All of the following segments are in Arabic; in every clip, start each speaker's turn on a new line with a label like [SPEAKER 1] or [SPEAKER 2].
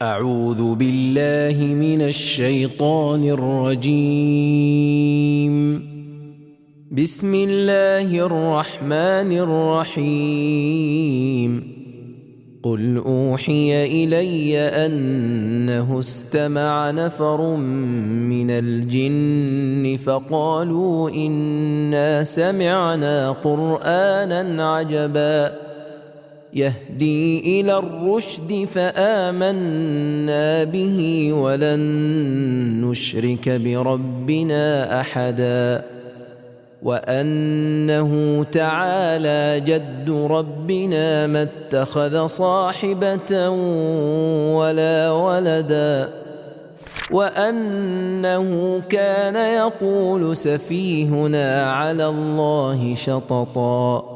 [SPEAKER 1] أعوذ بالله من الشيطان الرجيم. بسم الله الرحمن الرحيم. قل أوحي إلي أنه استمع نفر من الجن فقالوا إنا سمعنا قرآنا عجبا يهدي إلى الرشد فآمنا به ولن نشرك بربنا أحدا وأنه تعالى جد ربنا ما اتخذ صاحبة ولا ولدا وأنه كان يقول سفيهنا على الله شططا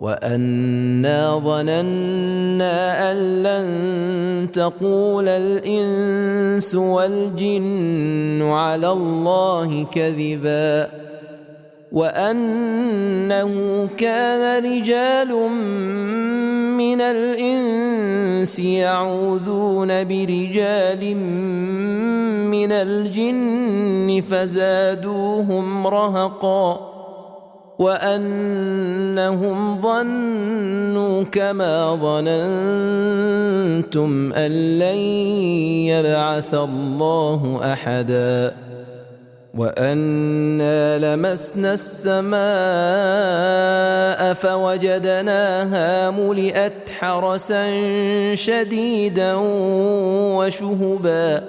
[SPEAKER 1] وأنا ظننا أن لن تقول الإنس والجن على الله كذبا وأنه كان رجال من الإنس يعوذون برجال من الجن فزادوهم رهقا وأنهم ظنوا كما ظننتم أن لن يبعث الله أحدا وأنا لمسنا السماء فوجدناها ملئت حرسا شديدا وشهبا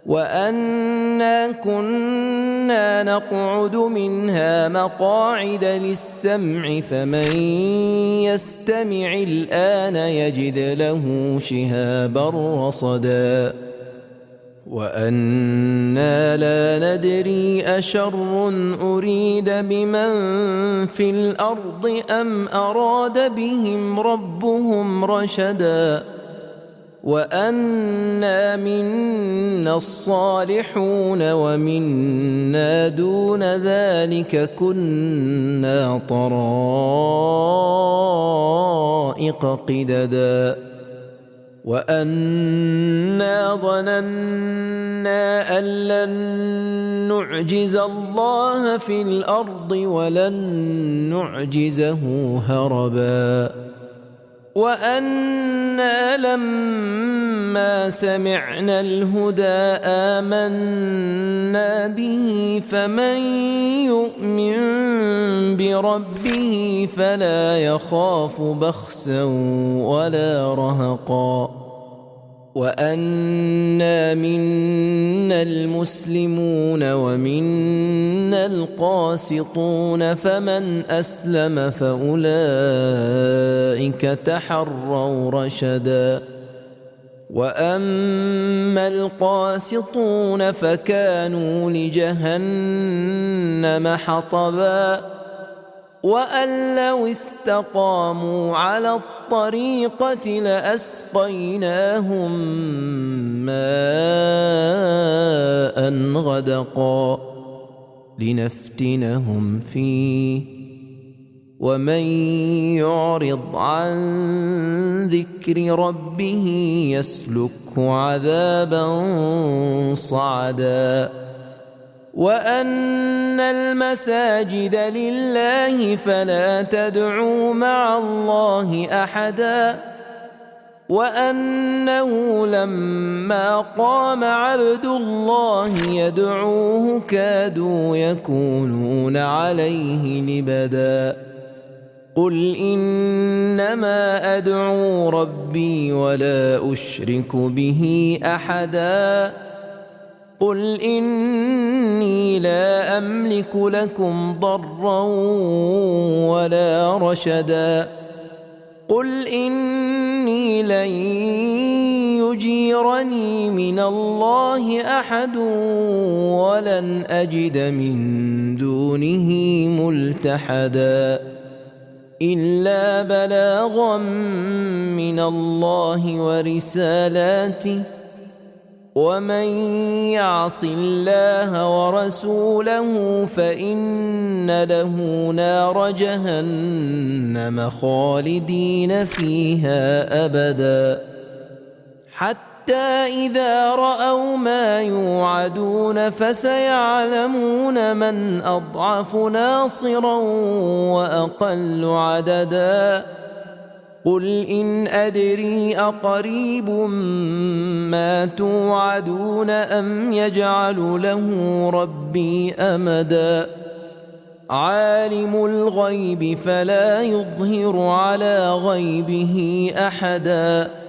[SPEAKER 1] وأنا كنا نقعد منها مقاعد للسمع فمن يستمع الآن يجد له شهابا رصدا وأنا لا ندري أشر أريد بمن في الأرض أم أراد بهم ربهم رشدا وأنا منا الصالحون ومنا دون ذلك كنا طرائق قددا وأنا ظننا أن لن نعجز الله في الأرض ولن نعجزه هربا وأنا لما سمعنا الهدى آمنا به فمن يؤمن بربه فلا يخاف بخسا ولا رهقا وأنا منا المسلمون ومنا القاسطون فمن أسلم فأولئك تحروا رشدا وأما القاسطون فكانوا لجهنم حطبا وأن لو استقاموا على الطريقة لأسقيناهم ماء غدقا لنفتنهم فيه ومن يعرض عن ذكر ربه يسلكه عذابا صعدا وأن المساجد لله فلا تدعوا مع الله أحدا وأنه لما قام عبد الله يدعوه كادوا يكونون عليه لبدا قل إنما أدعو ربي ولا أشرك به أحدا قل إني لا أملك لكم ضرا ولا رشدا قل إني لن يجيرني من الله أحد ولن أجد من دونه ملتحدا إلا بلاغا من الله ورسالاته ومن يعص الله ورسوله فإن له نار جهنم خالدين فيها أبدا حتى إذا رأوا ما يوعدون فسيعلمون من أضعف ناصرا وأقل عددا قل إن أدري أقريب ما توعدون أم يجعل له ربي أمدا عالم الغيب فلا يظهر على غيبه أحدا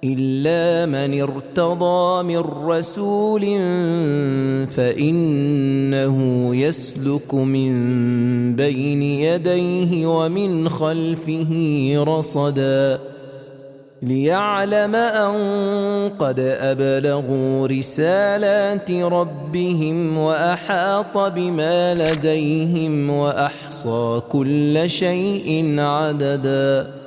[SPEAKER 1] إلا من ارتضى من رسول فإنه يسلك من بين يديه ومن خلفه رصدا ليعلم أن قد أبلغوا رسالات ربهم وأحاط بما لديهم وأحصى كل شيء عددا